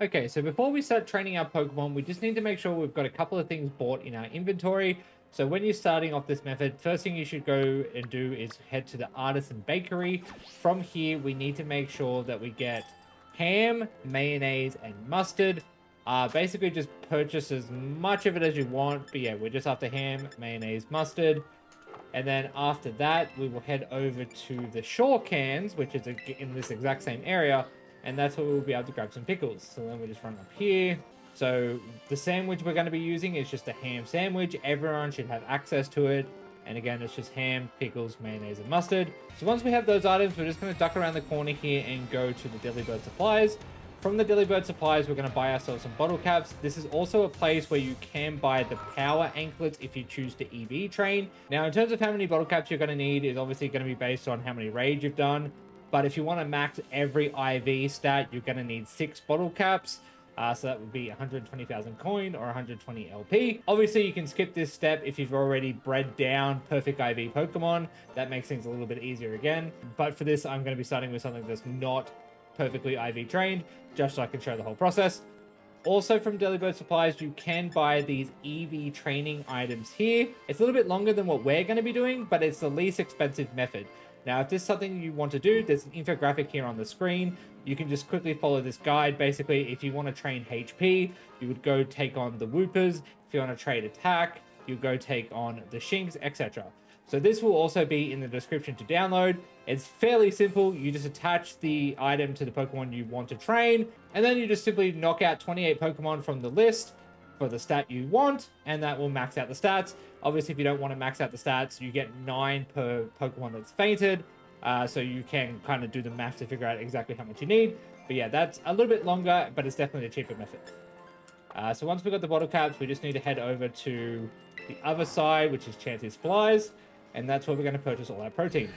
Okay, so before we start training our Pokemon, we just need to make sure we've got a couple of things bought in our inventory. So when you're starting off this method, first thing you should go and do is head to the Artisan Bakery. From here, we need to make sure that we get ham, mayonnaise, and mustard. Basically, just purchase as much of it as you want. But yeah, we're just after ham, mayonnaise, mustard. And then after that, we will head over to the Shore Cans, which is in this exact same area. And that's where we'll be able to grab some pickles. So then we just run up here. So the sandwich we're going to be using is just a ham sandwich. Everyone should have access to it. And again, it's just ham, pickles, mayonnaise, and mustard. So once we have those items, we're just going to duck around the corner here and go to the Delibird Supplies. From the Delibird Supplies, we're going to buy ourselves some bottle caps. This is also a place where you can buy the power anklets if you choose to EV train. Now, in terms of how many bottle caps you're going to need is obviously going to be based on how many raids you've done. But if you want to max every IV stat, you're going to need 6 bottle caps. So that would be 120,000 coin or 120 LP. Obviously, you can skip this step if you've already bred down perfect IV Pokemon. That makes things a little bit easier again. But for this, I'm going to be starting with something that's not perfectly IV trained, just so I can show the whole process. Also from Delibird Supplies, you can buy these EV training items here. It's a little bit longer than what we're going to be doing, but it's the least expensive method. Now, if this is something you want to do, there's an infographic here on the screen. You can just quickly follow this guide. Basically, if you want to train HP, you would go take on the Woopers. If you want to trade attack, you go take on the Shinx, etc. So this will also be in the description to download. It's fairly simple. You just attach the item to the Pokemon you want to train, and then you just simply knock out 28 Pokemon from the list for the stat you want, and that will max out the stats. Obviously, if you don't want to max out the stats, you get 9 per Pokemon that's fainted, so you can kind of do the math to figure out exactly how much you need. But yeah, that's a little bit longer, but it's definitely a cheaper method. So once we've got the bottle caps, we just need to head over to the other side, which is Chansey Supplies, and that's where we're going to purchase all our proteins.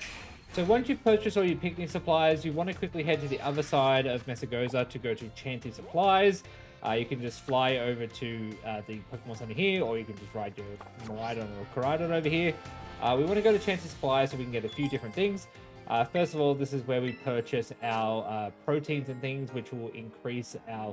So once you've purchased all your picnic supplies, you want to quickly head to the other side of Mesagoza to go to Chansey Supplies. You can just fly over to the Pokemon Center here, or you can just ride your Miraidon or Koraidon over here. We want to go to Chansey Supplies so we can get a few different things. First of all, this is where we purchase our proteins and things, which will increase our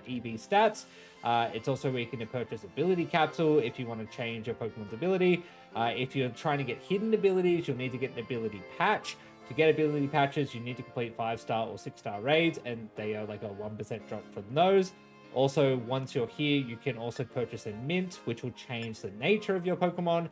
EV stats. It's also where you can purchase ability capsule if you want to change your Pokemon's ability. If you're trying to get hidden abilities, you'll need to get an ability patch. To get ability patches, you need to complete 5-star or 6-star raids, and they are like a 1% drop from those. Also, once you're here, you can also purchase a mint, which will change the nature of your Pokemon.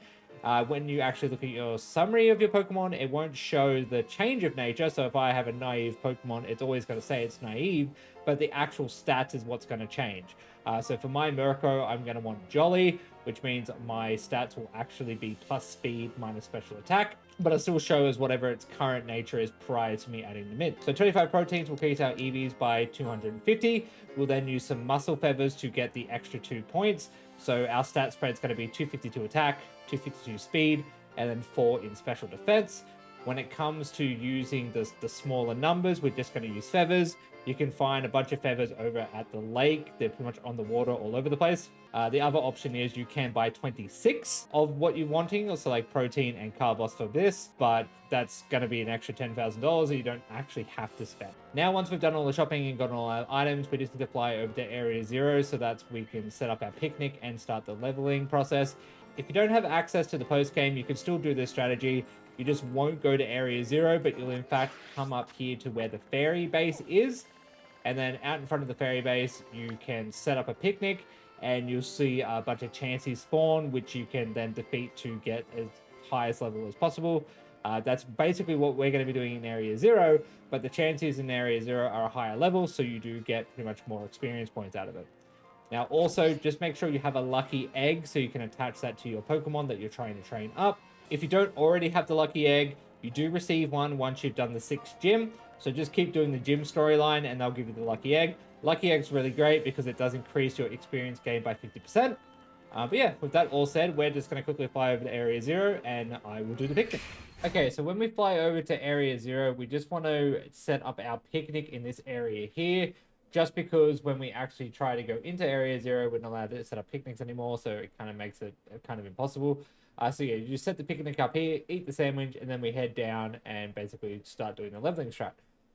When you actually look at your summary of your Pokemon, it won't show the change of nature. So if I have a naive Pokemon, it's always going to say it's naive, but the actual stats is what's going to change. So for my Murkrow, I'm going to want Jolly, which means my stats will actually be plus speed minus special attack, but it still shows whatever its current nature is prior to me adding the mint. So 25 proteins will increase our EVs by 250. We'll then use some muscle feathers to get the extra 2 points. So our stat spread is going to be 252 attack, 252 speed, and then 4 in special defense. When it comes to using the smaller numbers, we're just going to use feathers. You can find a bunch of feathers over at the lake. They're pretty much on the water all over the place. The other option is you can buy 26 of what you're wanting, also like protein and Carbos for this, but that's going to be an extra $10,000 that you don't actually have to spend. Now, once we've done all the shopping and gotten all our items, we just need to fly over to Area 0 so that we can set up our picnic and start the leveling process. If you don't have access to the post game, you can still do this strategy. You just won't go to Area 0, but you'll in fact come up here to where the fairy base is. And then out in front of the fairy base, you can set up a picnic and you'll see a bunch of Chanseys spawn, which you can then defeat to get as highest level as possible. That's basically what we're going to be doing in Area 0, but the Chanseys in Area 0 are a higher level, so you do get pretty much more experience points out of it. Now, also, just make sure you have a lucky egg so you can attach that to your Pokemon that you're trying to train up. If you don't already have the lucky egg, you do receive one once you've done the 6th gym. So just keep doing the gym storyline and they'll give you the lucky egg. Lucky egg's really great because it does increase your experience gain by 50%. But yeah, with that all said, we're just going to quickly fly over to Area 0 and I will do the picnic. Okay, so when we fly over to Area 0, we just want to set up our picnic in this area here. Just because when we actually try to go into Area 0, we're not allowed to set up picnics anymore, so it kind of makes it kind of impossible. So yeah, you just set the picnic up here, eat the sandwich, and then we head down and basically start doing the leveling strat.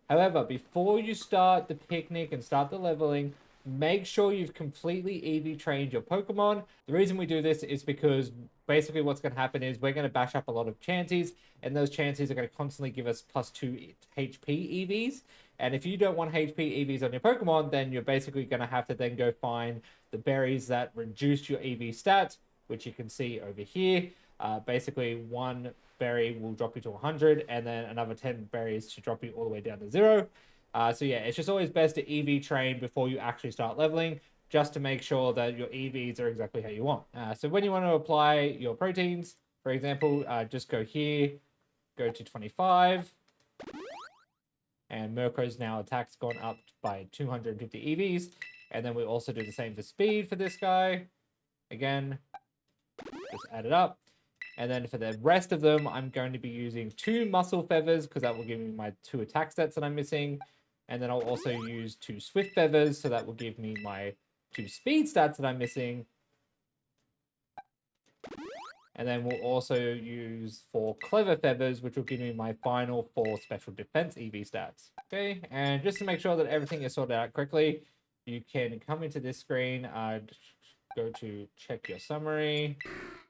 However, before you start the picnic and start the leveling, make sure you've completely EV trained your Pokemon. The reason we do this is because basically what's going to happen is we're going to bash up a lot of Chanseys, and those Chanseys are going to constantly give us +2 HP EVs. And if you don't want HP EVs on your Pokemon, then you're basically going to have to then go find the berries that reduce your EV stats, which you can see over here. Basically, one berry will drop you to 100, and then another 10 berries to drop you all the way down to 0. So yeah, it's just always best to EV train before you actually start leveling, just to make sure that your EVs are exactly how you want. So when you want to apply your proteins, for example, just go here, go to 25, and Murkrow's now attack's gone up by 250 EVs. And then we also do the same for speed for this guy. Again, just add it up. And then for the rest of them, I'm going to be using 2 muscle feathers because that will give me my 2 attack stats that I'm missing. And then I'll also use 2 swift feathers, so that will give me my 2 speed stats that I'm missing. And then we'll also use 4 clever feathers, which will give me my final 4 special defense EV stats. Okay, and just to make sure that everything is sorted out correctly, you can come into this screen, go to check your summary,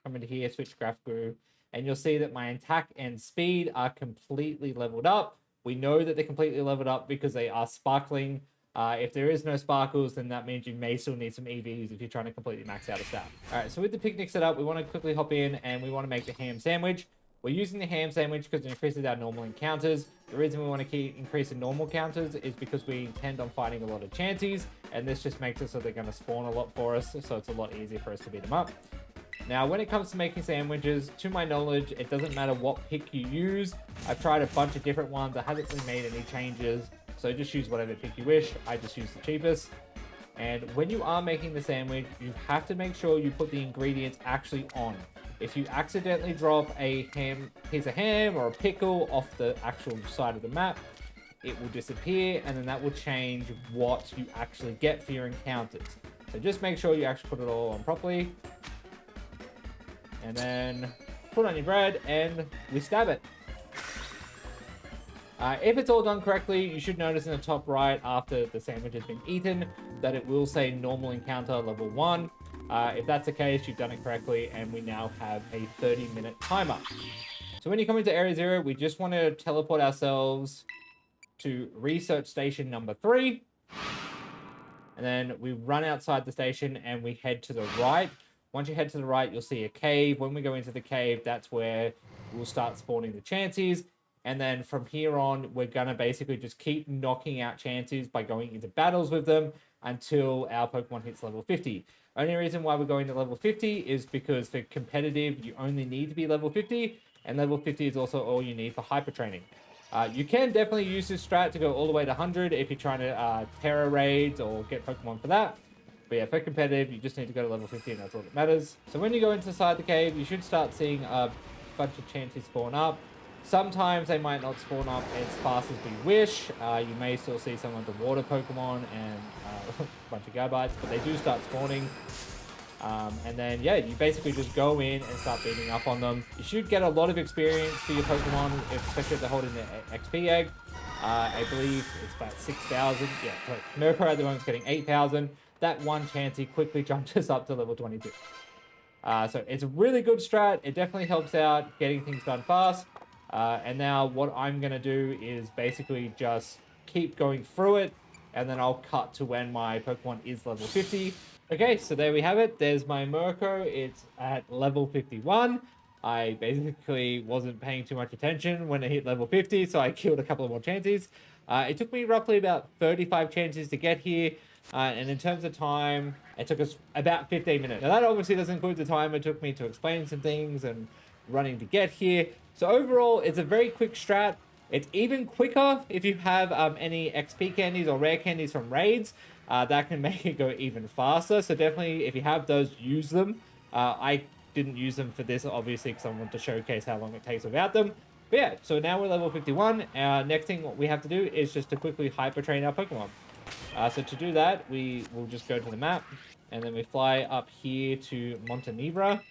come into here, switch graphical, and you'll see that my attack and speed are completely leveled up. We know that they're completely leveled up because they are sparkling. If there is no sparkles, then that means you may still need some EVs if you're trying to completely max out a stat. All right, so with the picnic set up, we want to quickly hop in and we want to make the ham sandwich. We're using the ham sandwich because it increases our normal encounters. The reason we want to keep increasing normal counters is because we intend on fighting a lot of Chanseys, and this just makes it so they're going to spawn a lot for us, so it's a lot easier for us to beat them up. Now, when it comes to making sandwiches, to my knowledge, it doesn't matter what pick you use. I've tried a bunch of different ones. I haven't really made any changes, so just use whatever pick you wish. I just use the cheapest. And when you are making the sandwich, you have to make sure you put the ingredients actually on. If you accidentally drop a piece of ham or a pickle off the actual side of the map, it will disappear, and then that will change what you actually get for your encounters. So just make sure you actually put it all on properly. And then put on your bread and we stab it. If it's all done correctly, you should notice in the top right after the sandwich has been eaten that it will say normal encounter level 1. If that's the case, you've done it correctly, and we now have a 30-minute timer. So when you come into Area 0, we just want to teleport ourselves to research station number 3. And then we run outside the station and we head to the right. Once you head to the right, you'll see a cave. When we go into the cave, that's where we'll start spawning the Chanseys. And then from here on, we're going to basically just keep knocking out Chanseys by going into battles with them until our Pokemon hits level 50. Only reason why we're going to level 50 is because for competitive, you only need to be level 50. And level 50 is also all you need for hyper training. You can definitely use this strat to go all the way to 100 if you're trying to Terra raids or get Pokemon for that. But yeah, for competitive, you just need to go to level 50 and that's all that matters. So when you go inside the cave, you should start seeing a bunch of Chanseys spawn up. Sometimes they might not spawn up as fast as we wish. You may still see some of the water Pokemon and a bunch of Gabites, but they do start spawning. And then, yeah, you basically just go in and start beating up on them. You should get a lot of experience for your Pokemon, especially if they're holding the XP egg. I believe it's about 6,000. Yeah, Murkrow at the moment is getting 8,000. That one Chansey quickly jumped us up to level 22. So it's a really good strat. It definitely helps out getting things done fast. And now what I'm going to do is basically just keep going through it. And then I'll cut to when my Pokemon is level 50. Okay, so there we have it. There's my Murkrow. It's at level 51. I basically wasn't paying too much attention when it hit level 50, so I killed a couple of more Chanseys. It took me roughly about 35 Chanseys to get here. And in terms of time, it took us about 15 minutes. Now that obviously doesn't include the time it took me to explain some things and running to get here. So overall, it's a very quick strat. It's even quicker if you have any XP candies or rare candies from raids. That can make it go even faster. So definitely, if you have those, use them. I didn't use them for this, obviously, because I want to showcase how long it takes without them. But yeah, so now we're level 51. Next thing what we have to do is just to quickly hyper train our Pokemon. So to do that, we will just go to the map, and then we fly up here to Montenevra.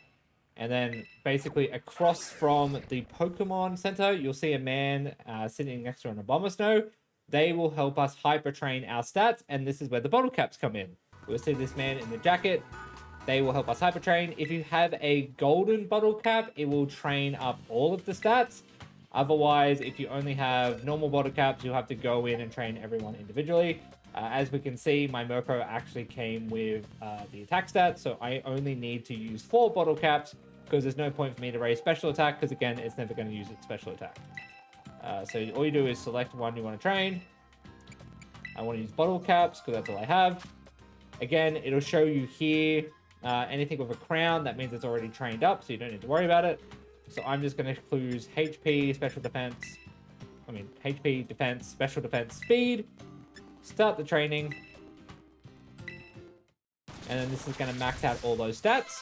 And then basically across from the Pokemon Center, you'll see a man sitting next to an Abomasnow. they will help us hyper train our stats, and this is where the bottle caps come in. We'll see this man in the jacket. They will help us hyper train. If you have a golden bottle cap, it will train up all of the stats. Otherwise, if you only have normal bottle caps, you'll have to go in and train everyone individually. As we can see, my Murkrow actually came with the attack stats, so I only need to use 4 bottle caps because there's no point for me to raise special attack because, again, it's never going to use its special attack. So all you do is select one you want to train. I want to use bottle caps because that's all I have. Again, it'll show you here anything with a crown. That means it's already trained up, so you don't need to worry about it. So I'm just going to choose HP, special defense. HP, defense, special defense, speed. Start the training. And then this is going to max out all those stats.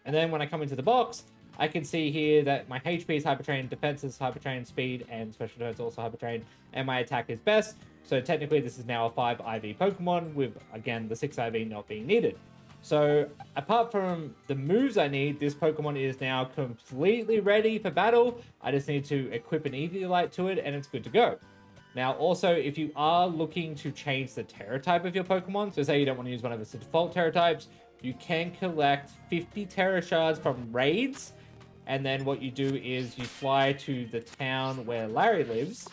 And then when I come into the box, I can see here that my HP is hypertrained, defense is hypertrained, speed and special defense also hypertrained, and my attack is best. So technically this is now a 5 IV Pokemon with, again, the 6 IV not being needed. So apart from the moves I need, this Pokemon is now completely ready for battle. I just need to equip an Eviolite to it and it's good to go. Now, also, if you are looking to change the Terra type of your Pokemon, so say you don't want to use one of its default Terra types, you can collect 50 Terra Shards from raids. And then what you do is you fly to the town where Larry lives,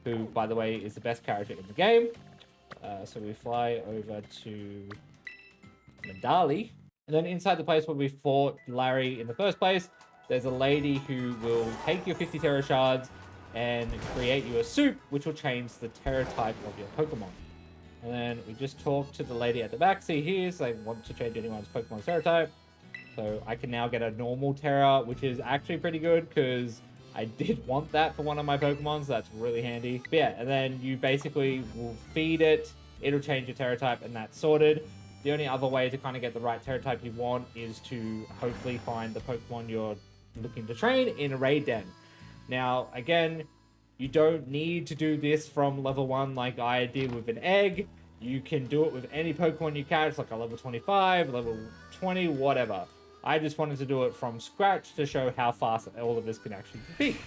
who, by the way, is the best character in the game. So we fly over to Medali. And then inside the place where we fought Larry in the first place, there's a lady who will take your 50 Terra Shards and create you a soup, which will change the Terra type of your Pokemon. And then we just talk to the lady at the back. See here, so they want to change anyone's Pokemon's Terra type. So I can now get a normal Terra, which is actually pretty good because I did want that for one of my Pokemon, so that's really handy. But yeah, and then you basically will feed it, it'll change your Terra type, and that's sorted. The only other way to kind of get the right Terra type you want is to hopefully find the Pokemon you're looking to train in a raid den. Now, again, you don't need to do this from level 1 like I did with an egg. You can do it with any Pokemon you catch, like a level 25, level 20, whatever. I just wanted to do it from scratch to show how fast all of this can actually be.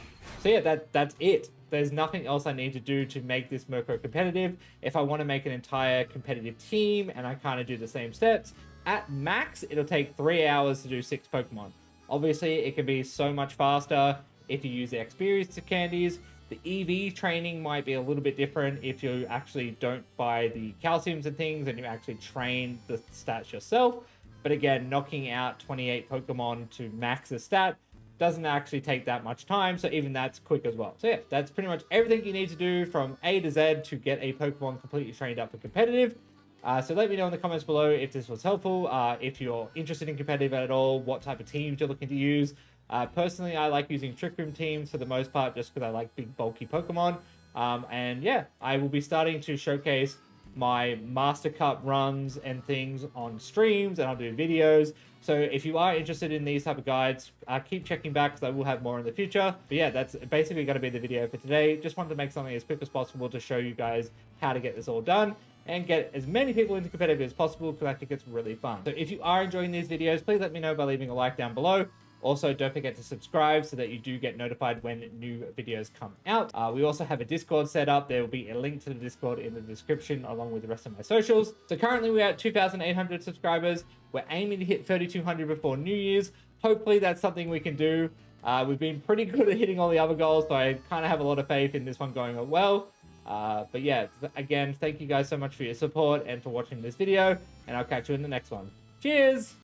So yeah, that's it. There's nothing else I need to do to make this Murkrow competitive. If I want to make an entire competitive team and I kind of do the same steps, at max, it'll take 3 hours to do 6 Pokemon. Obviously, it can be so much faster if you use the experience candies. The EV training might be a little bit different if you actually don't buy the calciums and things and you actually train the stats yourself. But again, knocking out 28 Pokemon to max a stat doesn't actually take that much time, so even that's quick as well. So yeah, that's pretty much everything you need to do from A to Z to get a Pokemon completely trained up for competitive. So let me know in the comments below if this was helpful, if you're interested in competitive at all, what type of teams you're looking to use. Personally, I like using Trick Room teams for the most part just because I like big, bulky Pokemon. And yeah, I will be starting to showcase my Master Cup runs and things on streams, and I'll do videos. So if you are interested in these type of guides, keep checking back because I will have more in the future. But yeah, that's basically going to be the video for today. Just wanted to make something as quick as possible to show you guys how to get this all done and get as many people into competitive as possible because I think it's really fun. So if you are enjoying these videos, please let me know by leaving a like down below. Also, don't forget to subscribe so that you do get notified when new videos come out. We also have a Discord set up. There will be a link to the Discord in the description along with the rest of my socials. So currently we're at 2,800 subscribers. We're aiming to hit 3,200 before New Year's. Hopefully that's something we can do. We've been pretty good at hitting all the other goals, so I kind of have a lot of faith in this one going well. But yeah, again, thank you guys so much for your support and for watching this video, and I'll catch you in the next one. Cheers!